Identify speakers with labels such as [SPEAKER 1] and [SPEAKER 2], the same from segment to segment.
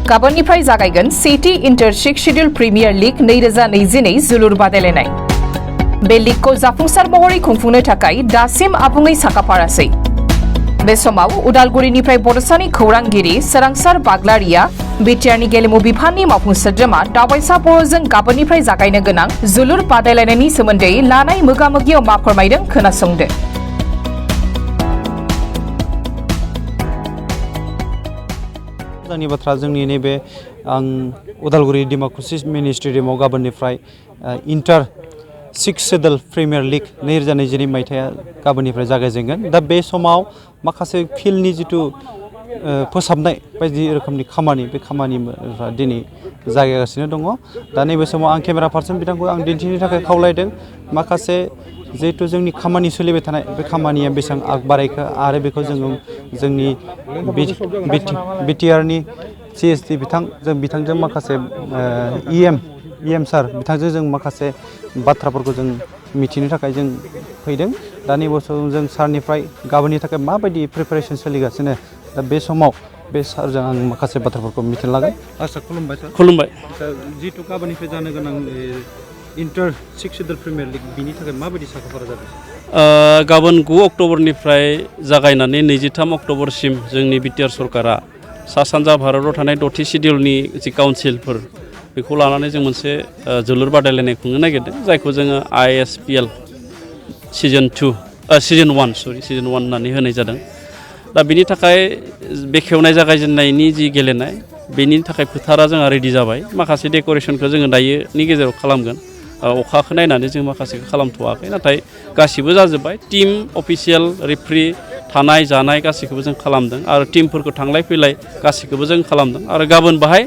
[SPEAKER 1] गाबोननिफ्राय जागायगोन सेथि इन्टार-सिक शेड्युल प्रिमियार लीग 2022 जोलुर बादायलायनाय। बे लीगखौ जाफुंसार महरै खुंफुंनो थाखाय दासिम आबुङै साखाफारासै। बे समाव उदालगुरिनिफ्राय बड'सानि खौरांगिरि सोरांसार बाग्लारिया बिटिआरनि गेलेमु बिफाननि मावफुं सोद्रोमा दावबायसा बर'जों गाबोननिफ्राय जागायनो गोनां जोलुर बादायलायनायनि सोमोन्दै लानाय मोगा-मोगियाव मा फोरमायदों खोनासंदो।
[SPEAKER 2] मोजांनि बाथ्रा जोंनि नैबे आं उदालगुरि डिमाकुसि मिनि स्टेडियामाव गाबोननिफ्राय inter six schedule premier league 2022 मायथाइया गाबोननिफ्राय जागायजेनगोन। दा बे समाव माखासे फिल्डनि जिथु फोसाबनाय बायदि रोखोमनि खामानि बे खामानिफोरा दिनै जागायगासिनो दङ। दा नैबे समाव आं केमेरा पार्सन बिथांखौ आं दिन्थिनो थाखाय खावलायदों माखासे जिहेतु जोंनि खामानि सोलिबाय थानाय बे खामानिया बेसेबां आग बारायखो आरो बेखौ जोङो जोंनि बिटिआरनि सिएसडि जों बिथांजों माखासे इएम सार बिथांजों जों माखासे बाथ्राफोरखौ जों मिथिनो थाखाय जों फैदों। दा नैबे समाव जों सारनिफ्राय गाबोननि थाखाय माबायदि प्रिपेरेसन सोलिगासिनो दा बे समाव बे सारजों आं माखासे बाथ्राफोरखौ मिथिनो लागोन। आदसा खुलुमबाय सार।
[SPEAKER 3] खुलुमबाय।
[SPEAKER 2] जिहेतु गाबोननिफ्राय जानो गोनां inter six schedule premier league बिनि थाखाय माबायदि साखाफारा जादों?
[SPEAKER 3] गाबोन 9 अक्ट'बरनिफ्राय जागायनानै 23 अक्ट'बरसिम जोंनि बिटिआर सरकारा सा सानजा भारताव थानाय 6थि शेड्युलनि जि काउन्सिलफोर बेखौ लानानै जों मोनसे जोलुर बादायलायनाय खुंनो नागिरदों जायखौ जोङो ISPL सिजन 1 होननानै होनाय जादों। दा बिनि थाखाय बेखेवनाय जागायजेननायनि जि गेलेनाय बेनि थाखाय फोथारा जोंहा रेडि जाबाय। माखासे डेक'रेसनखौ जोङो दायोनि गेजेराव खालामगोन। अखाखौ नायनानै जों माखासेखौ खालामथ'वाखै नाथाय गासिबो जाजोब्बाय। टिम अफिसियेल रेफ्रि थानाय जानाय गासैखौबो जों खालामदों आरो टिमफोरखौ थांलाय फैलाय गासैखौबो जों खालामदों आरो गाबोन बाहाय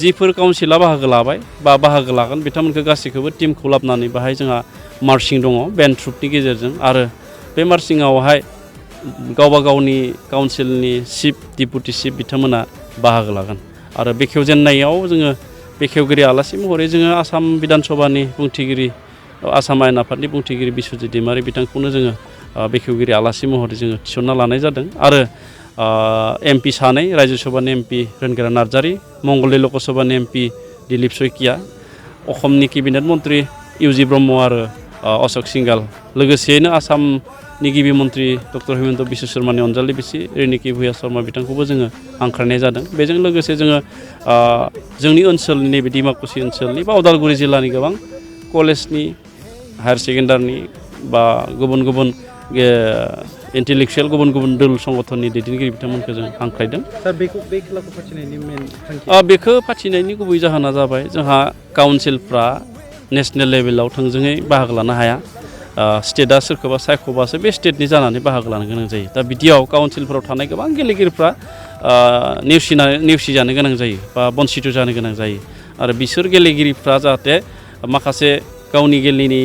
[SPEAKER 3] जिफोर काउन्सिला बाहागो लाबाय बा बाहागो लागोन बिथांमोनखौ गासैखौबो टिमखौ लाबोनानै बाहाय जोंहा मार्चिं दङ बेन्ड ट्रुपनि गेजेरजों आरो बे मार्चिंआवहाय गावबा गावनि काउन्सिलनि चिफ डिपुटि चिफ बिथांमोना बाहागो लागोन आरो बेखेवजेननायाव जोङो बेखेवगिरि आलासि महरै जोङो आसाम बिधान सभानि बुंथिगिरि आसाम आयेन आफादनि बुंथिगिरि बिस्वजित दैमारि बिथांखौनो जोङो बेखेवगिरि आलासि महरै जोङो थिसनना लानाय जादों आरो MP सानै रायजो सभानि MP रोनगोरा नार्जारि, मंगलदै लकसभानि MP दिलीप शइकिया, अखमनि केबिनेट मन्त्रि इउजि ब्रह्म आरो अशक सिंगाल लोगोसेयैनो आसामनि गिबि मन्त्रि डक्टर हिमन्त बिश्व शर्मानि अनजालि बिसि रिनिकि भुया शर्मा बिथांखौबो जोङो हांख्रायनाय जादों। बेजों लोगोसे जोङो जोंनि ओनसोलनि नैबे डिमाकुसि ओनसोलनि बा उदालगुरि जिल्लानि गोबां कलेजनि हायार सेकेन्डारिनि बा गुबुन गुबुन इन्टेलेक्सुयेल गुबुन गुबुन दल संगठननि दैदेनगिरि बिथांमोनखौ जों हांख्रायदों।
[SPEAKER 2] सार बे खेलाखौ फाथिनायनि मेन थांखि
[SPEAKER 3] बेखौ फाथिनायनि गुबै जाहोना जाबाय जोंहा काउन्सिलफ्रा नेसनेल लेभेलाव थोंजोङै बाहागो लानो हाया। स्टेटआ सोरखौबा सायख'बासो बे स्टेटनि जानानै बाहागो लानो गोनां जायो। दा बिदियाव काउन्सिलफोराव थानाय गोबां गेलेगिरिफ्रा नेवसिजानो गोनां जायो बा बन्सित जानो गोनां जायो आरो बिसोर गेलेगिरिफ्रा जाहाथे माखासे गावनि गेलेनि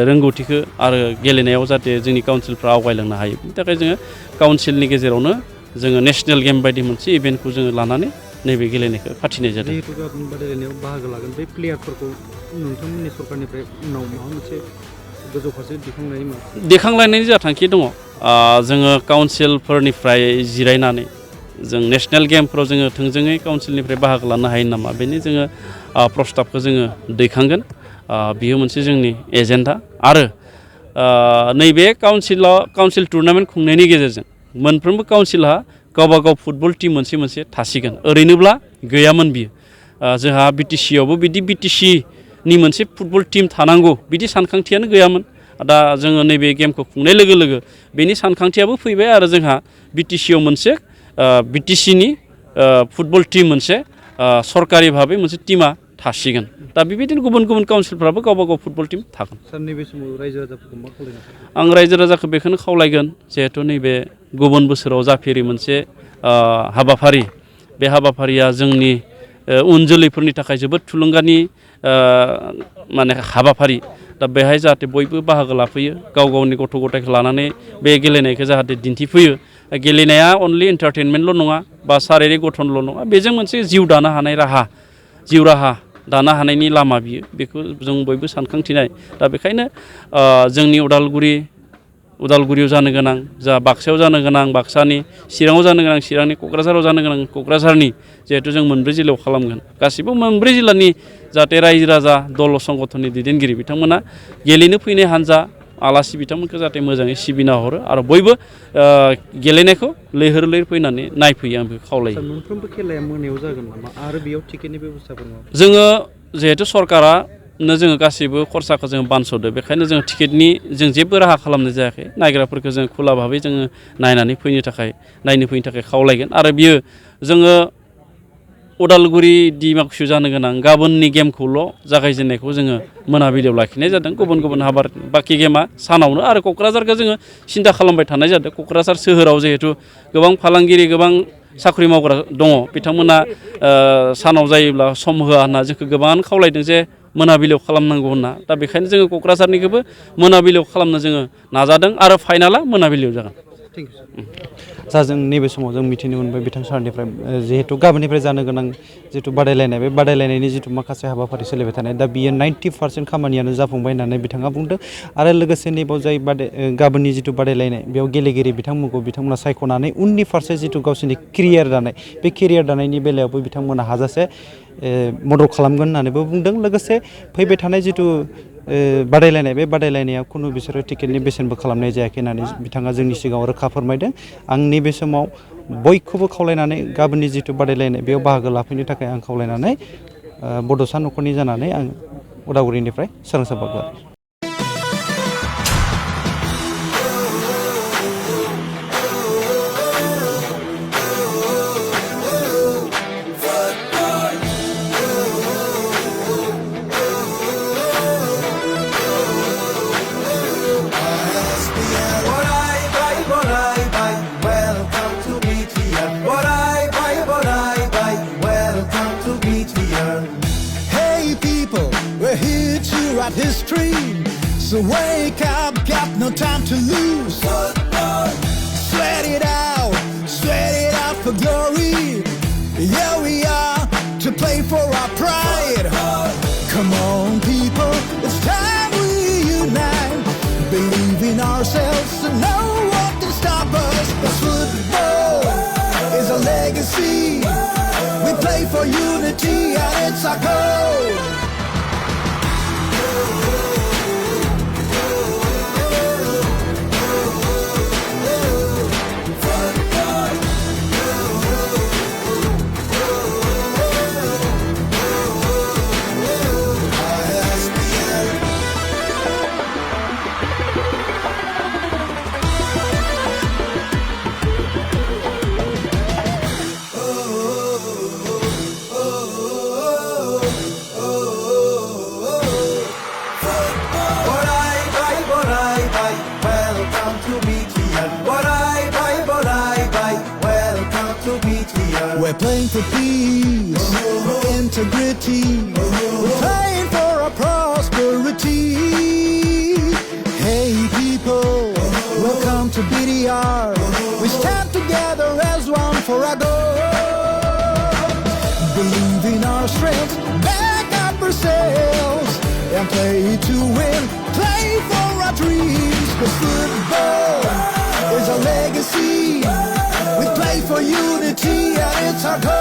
[SPEAKER 3] रोंगौथिखौ आरो गेलेनायाव जाहाथे जोंनि काउन्सिलफ्रा आवगायलांनो हायो बिनि थाखाय जोङो काउन्सिलनि गेजेरावनो जोङो नेसनेल गेम बायदि मोनसे इभेन्टखौ जोङो लानानै नैबे गेलेनायखौ फाथिनाय जादों।
[SPEAKER 2] जिहेतु गाबोन बादायलायनायाव बाहागो लागोन बे प्लेयारफोरखौ नोंथांमोननि सरकारनिफ्राय उनाव माबा मोनसे गोजौ फारसे
[SPEAKER 3] दिखांलायनायनि जा थांखि दङ। जोङो काउन्सिलफोरनिफ्राय जिरायनानै जों नेसनेल गेमफोराव जोङो थोंजोङै काउन्सिलनिफ्राय बाहागो लानो हायो नामा बेनि जोङो प्रस्ताबखौ जोङो दैखांगोन। बियो मोनसे जोंनि एजेन्डा आरो नैबे काउन्सिल टुर्नामेन्ट खुंनायनि गेजेरजों मोनफ्रोमबो काउन्सिलहा गावबा गाव फुटबल टिम मोनसे मोनसे थासिगोन। ओरैनोब्ला गैयामोन बियो। जोंहा बिटिसियावबो बिदि बिटिसिनि मोनसे फुटबल टिम थानांगौ बिदि सानखांथियानो गैयामोन। दा जोङो नैबे गेमखौ खुंनाय लोगो लोगो बेनि सानखांथियाबो फैबाय आरो जोंहा बिटिसियाव मोनसे बिटिसिनि फुटबल टिम मोनसे सरकारि भाबै मोनसे टिमा थासिगोन। दा बेबायदिनो गुबुन गुबुन काउन्सिलफ्राबो गावबा गाव फुटबल टिम थागोन।
[SPEAKER 2] सार नैबे समाव रायजो राजाफोरखौ मा खावलायनो?
[SPEAKER 3] आं रायजो राजाखौ बेखौनो खावलायगोन जिहेथु नैबे गुबुन बोसोराव जाफेरि मोनसे हाबाफारि बे हाबाफारिया जोंनि उन जोलैफोरनि थाखाय जोबोद थुलुंगानि माने हाबाफारि। दा बेहाय जाहाथे बयबो बाहागो लाफैयो गाव गावनि गथ' गथायखौ लानानै बे गेलेनायखौ जाहाथे दिन्थिफैयो। गेलेनाया अनलि एन्टारटेनमेन्टल' नङा बा शारिरिक गठनल' नङा बेजों मोनसे जिउ दानो हानाय जिउ राहा दानो हानायनि लामा बियो बेखौ जों बयबो सानखांथिनाय। दा बेखायनो जोंनि उदालगुरि उदालगुरियाव जानो गोनां जा बाक्सायाव जानो गोनां बाक्सानि चिराङाव जानो गोनां चिरांनि क'क्राझाराव जानो गोनां क'क्राझारनि जिहेथु जों मोनब्रै जिल्लायाव खालामगोन गासिबो मोनब्रै जिल्लानि जाहाथे रायजो राजा दल संगठननि दैदेनगिरि बिथांमोना गेलेनो फैनाय हान्जा आलासि बिथांमोनखौ जाहाथे मोजाङै सिबिना हरो आरो बयबो गेलेनायखौ लैहोर लैहोर फैनानै नायफैयो आं बेखौ खावलायो।
[SPEAKER 2] मोनफ्रोमबो खेलाया मोनायाव जागोन नामा आरो बेयाव टिकेटनि बेबस्थाफोर दङ?
[SPEAKER 3] जोङो जिहेथु सरकारानो जोङो गासैबो खरसाखौ जोङो बानस'दो बेखायनो जों टिकेटनि जों जेबो राहा खालामनाय जायाखै नायग्राफोरखौ जों खुला भाबै जोङो नायनो फैनो थाखाय खावलायगोन आरो बियो जोङो उदालगुरि डिमाकुसि जानो गोनां गाबोननि गेमखौल' जागायजेननायखौ जोङो मोनाबिलियाव लाखिनाय जादों गुबुन हाबार बाखि गेमा सानावनो आरो क'क्राझारखौ जोङो सिन्था खालामबाय थानाय जादों क'क्राझार सोहोराव जिहेथु गोबां फालांगिरि गोबां साख्रि मावग्रा दङ बिथांमोना सानाव जायोब्ला सम होआ होनना जोंखौ गोबां खावलायदों जे मोनाबिलियाव खालामनांगौ होनना दा बेखायनो जोङो क'क्राझारनिखौबो मोनाबिलियाव खालामनो जोङो नाजादों आरो फाइनाला मोनाबिलियाव जागोन।
[SPEAKER 2] जा जों नैबे समाव जों मिथिनो मोनबाय बिथां सारनिफ्राय जिहेतु गाबोननिफ्राय जानो गोनां जिथु बादायलायनाय बे बादायलायनायनि जिथु माखासे हाबाफारि सोलिबाय थानाय दा बियो 90% खामानियानो जाफुंबाय होननानै बिथाङा बुंदों आरो लोगोसे नैबाव जाय गाबोननि जिथु बादायलायनाय बेयाव गेलेगिरि बिथांमोना सायख'नानै उननि फारसे जिथु गावसोरनि केरियार दानाय बे केरियार दानायनि बेलायावबो बिथांमोना हाजासे मदद खालामगोन होननानैबो बुंदों लोगोसे फैबाय थानाय जिथु बादायलायनाय बे बादायलायनायाव खुनु बिसोरो टिकेटनि बेसेनबो खालामनाय जायाखै होननानै बिथाङा जोंनि सिगाङाव रोखा फोरमायदों। आं नैबे समाव बयखौबो खावलायनानै गाबोननि जिथु बादायलायनाय बेयाव बाहागो लाफैनो थाखाय आं खावलायनानै बड'सा न'खरनि जानानै आं उदालगुरिनिफ्राय सोरांसार बाग्लारि।
[SPEAKER 4] History, so wake up, got no time to lose. Sweat it out for glory. Here we are to play for our pride. Come on, people, it's time we unite. Believe in ourselves and no one can stop us. But football is a legacy. We play for unity and it's our goal. We're playing for peace, integrity. We're playing for our prosperity. Hey people, welcome to BDR. We stand together as one for our goal. Believe in our strength, back up ourselves, and play to win. Play for our dreams, 'cause football is our legacy. We play for unity and it's our goal.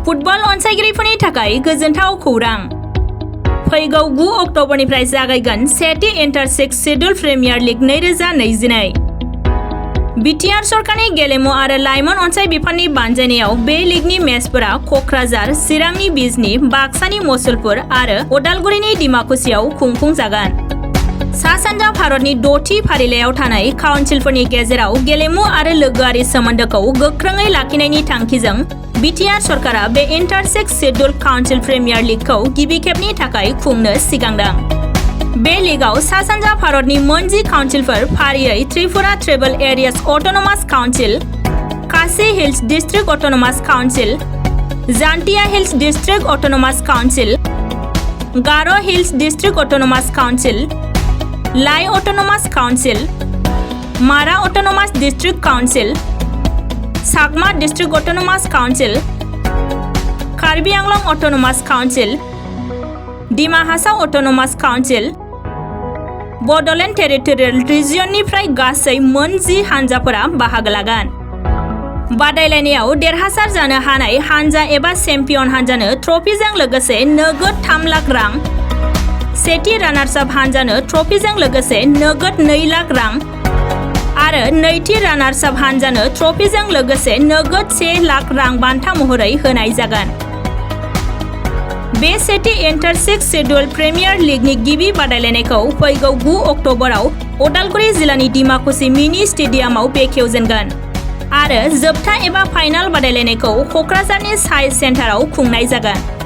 [SPEAKER 5] Football अनसायगिरिफोरनि थाखाय गोजोनथाव खौरां। फैगौ 9 अक्ट'बरनिफ्राय जागायगोन सेथि इन्टार 6 schedule premier league 2022। BTR सरकारनि गेलेमु आरो लाइमोन अनसाय बिफाननि बानजायनायाव बे लीगनि मेचफोरा क'क्राझार, चिरांनि बिजनी, बाक्सानि मुसलपुर आरो उदालगुरिनि डिमाकुसियाव खुंफुंजागोन। सा-सानजा भारतनि 6थि फारिलाइयाव थानाय काउन्सिलफोरनि गेजेराव गेलेमु आरो लोगोआरि सोमोन्दोखौ गोख्रोङै लाखिनायनि थांखिजों बिटिआर सरकारा बे इंटर-6 शेड्यूल काउन्सिल प्रीमियर लीगखौ गिबि खेबनि थाखाय खुंनो सिगांदों। बे लीगआव सा-सानजा भारतनि मोन 10 काउन्सिलफोर फारियै Tripura tribal areas autonomous council, Khasi hills district autonomous council, Jaintia hills district autonomous council, Garo hills district autonomous council, Lai autonomous council, Mara autonomous district council, Chakma district autonomous council, Karbi Anglong autonomous council, Dima Hasao autonomous council, Bodoland territorial रिजियननिफ्राय गासै मोन 10 हानजाफोरा बाहागो लागोन। बादायलायनायाव देरहासार जानो हानाय हानजा एबा चेम्पियन हानजानो ट्रफीजों लोगोसे नोगोद 3 लाख रां, सेथि रानार्स आप हानजानो ट्रफीजों लोगोसे नोगोद 2 लाख रां आरो नैथि रानार्स आप हानजानो ट्रफीजों लोगोसे नोगोद 1 लाख रां बान्था महरै होनाय जागोन। बे सेथि इंटर-6 शेड्यूल प्रीमियर लीगनि गिबि बादायलायनायखौ फैगौ 9 अक्ट'बराव उदालगुरि जिल्लानि डिमाकुसि मिनि स्टेडियामाव बेखेवजेनगोन आरो जोबथा एबा फाइनाल बादायलायनायखौ क'क्राझारनि साइन्स सेन्टाराव खुंनाय जागोन।